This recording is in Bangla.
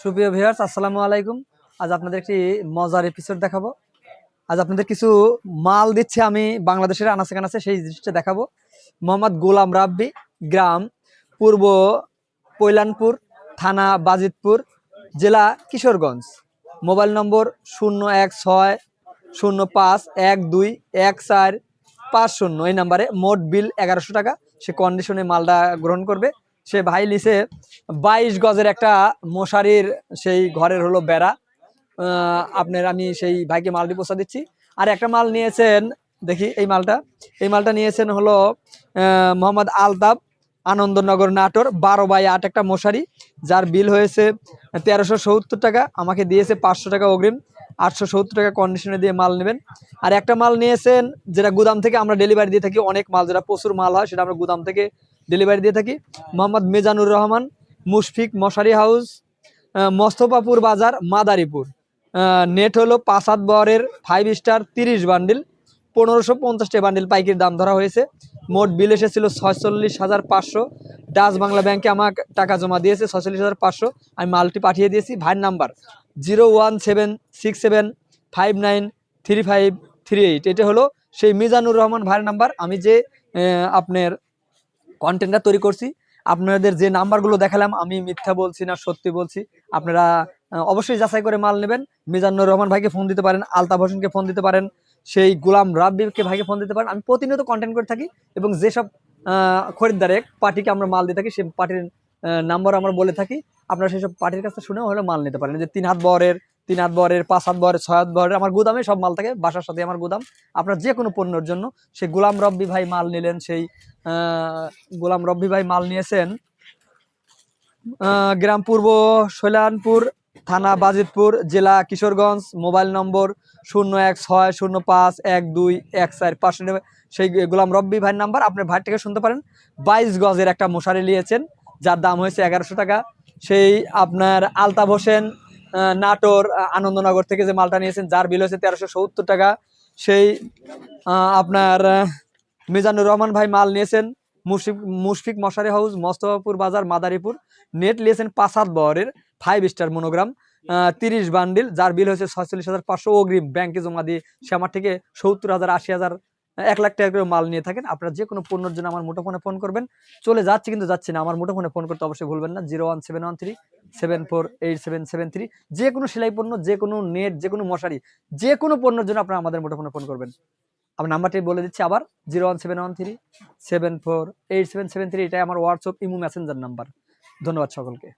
সুপ্রিয় ভিউয়ার্স, আসসালামু আলাইকুম। আজ আপনাদের একটি মজার এপিসোড দেখাবো। আজ আপনাদের কিছু মাল দিচ্ছে আমি বাংলাদেশের আনাচে কানাচে, সেই জিনিসটা দেখাবো। মোহাম্মদ গোলাম রাব্বি, গ্রাম পূর্ব পৈলানপুর, থানা বাজিতপুর, জেলা কিশোরগঞ্জ। মোবাইল নম্বর 016-512-1450। এই নাম্বারে মোট বিল 1100 টাকা। সে কন্ডিশনে মালটা গ্রহণ করবে। সে ভাই লিছে 22 গজের একটা মশারির সেই ঘরের হলো বেড়া। আপনার আমি সেই ভাইকে মালটি পৌঁছা দিচ্ছি। আর একটা মাল নিয়েছেন, দেখি এই মালটা নিয়েছেন হলো মোহাম্মদ আলতাফ, আনন্দনগর নাটোর, 12x8 একটা মশারি, যার বিল হয়েছে 1370 টাকা। আমাকে দিয়েছে 500 টাকা অগ্রিম, 870 টাকা কন্ডিশনে দিয়ে মাল নেবেন। আর একটা মাল নিয়েছেন যেটা গুদাম থেকে আমরা ডেলিভারি দিয়ে থাকি, অনেক মাল যেটা প্রচুর মাল হয় সেটা আমরা গুদাম থেকে ডেলিভারি দিয়ে থাকি। মোহাম্মদ মেজানুর রহমান, মুশফিক মশারি হাউস, মোস্তফাপুর বাজার, মাদারীপুর। নেট হলো 5 বরের 5 স্টার 30 বান্ডিল, 1550 বান্ডিল পাইকির দাম ধরা হয়েছে। মোট বিল এসেছিল 46,500। ডাচ বাংলা ব্যাংকে আমাকে টাকা জমা দিয়েছে 46,500। আমি মালটি পাঠিয়ে দিয়েছি। ভাইয়ের নাম্বার 01767593538। এটা হলো সেই মিজানুর রহমান ভাইয়ের নাম্বার। আমি যে আপনার কন্টেন্টটা তৈরি করছি, আপনাদের যে নাম্বারগুলো দেখালাম, আমি মিথ্যা বলছি না সত্যি বলছি। আপনারা অবশ্যই যাচাই করে মাল নেবেন। মিজানুর রহমান ভাইকে ফোন দিতে পারেন, আলতাফ হোসেনকে ফোন দিতে পারেন, সেই গোলাম রাব্বিকে ভাইকে ফোন দিতে পারেন। আমি প্রতিনিয়ত কন্টেন্ট করে থাকি এবং যেসব খরিদ্দারে পার্টিকে আমরা মাল দিয়ে থাকি সেই পার্টির নাম্বার আমরা বলে থাকি। আপনারা সেই সব পার্টির কাছে শুনেও হলে মাল নিতে পারেন। যে 3 হাত বরের 5 হাত বরের 6 হাত বরের আমার গুদামে সব মাল থাকে, বাসার সাথে আমার গুদাম। আপনার যে কোনো পণ্যের জন্য সেই গোলাম রব্বি ভাই মাল নিলেন, সেই গোলাম রব্বি ভাই মাল নিয়েছেন গ্রাম পূর্ব শৈলানপুর, থানা বাজিতপুর, জেলা কিশোরগঞ্জ। মোবাইল নম্বর 016051214। সেই গোলাম রব্বি ভাইয়ের নাম্বার। আপনার ভাই থেকে শুনতে পারেন। 22 গজের একটা মশারি নিয়েছেন, যার দাম হয়েছে 1100 টাকা। সেই আপনার আলতাফ হোসেন, নাটোর আনন্দনগর থেকে যে মালটা নিয়েছেন, যার বিল হয়েছে 1370 টাকা। সেই আপনার মিজানুর রহমান ভাই মাল নিয়েছেন মুশফিক মশারি হাউস, মোস্তফাপুর বাজার, মাদারীপুর। নেট নিয়েছেন 5 বরের 5 স্টার মনোগ্রাম, 30 বান্ডিল, যার বিল হয়েছে 46,500 অগ্রিম ব্যাংকে জমা দিয়ে। সে আমার থেকে 70,000, 80,000, 1 লাখ টাকা করে মাল নিয়ে থাকেন। আপনারা যে কোনো পণ্যের জন্য আমার মুঠোফোনে ফোন করবেন। চলে যাচ্ছে কিন্তু যাচ্ছে না, আমার মুঠোফোনে ফোন করতে অবশ্যই ভুলবেন না। 01713748773। যে কোনো সেলাই পণ্য, যে কোনো নেট, যে কোনো মশারি, যে কোনো পণ্যের জন্য আপনারা আমাদের মুঠোফোনে ফোন করবেন। আমার নাম্বারটি বলে দিচ্ছি আবার, 01713748773। এটাই আমার হোয়াটসঅ্যাপ, ইমো, মেসেঞ্জার নাম্বার। ধন্যবাদ সকলকে।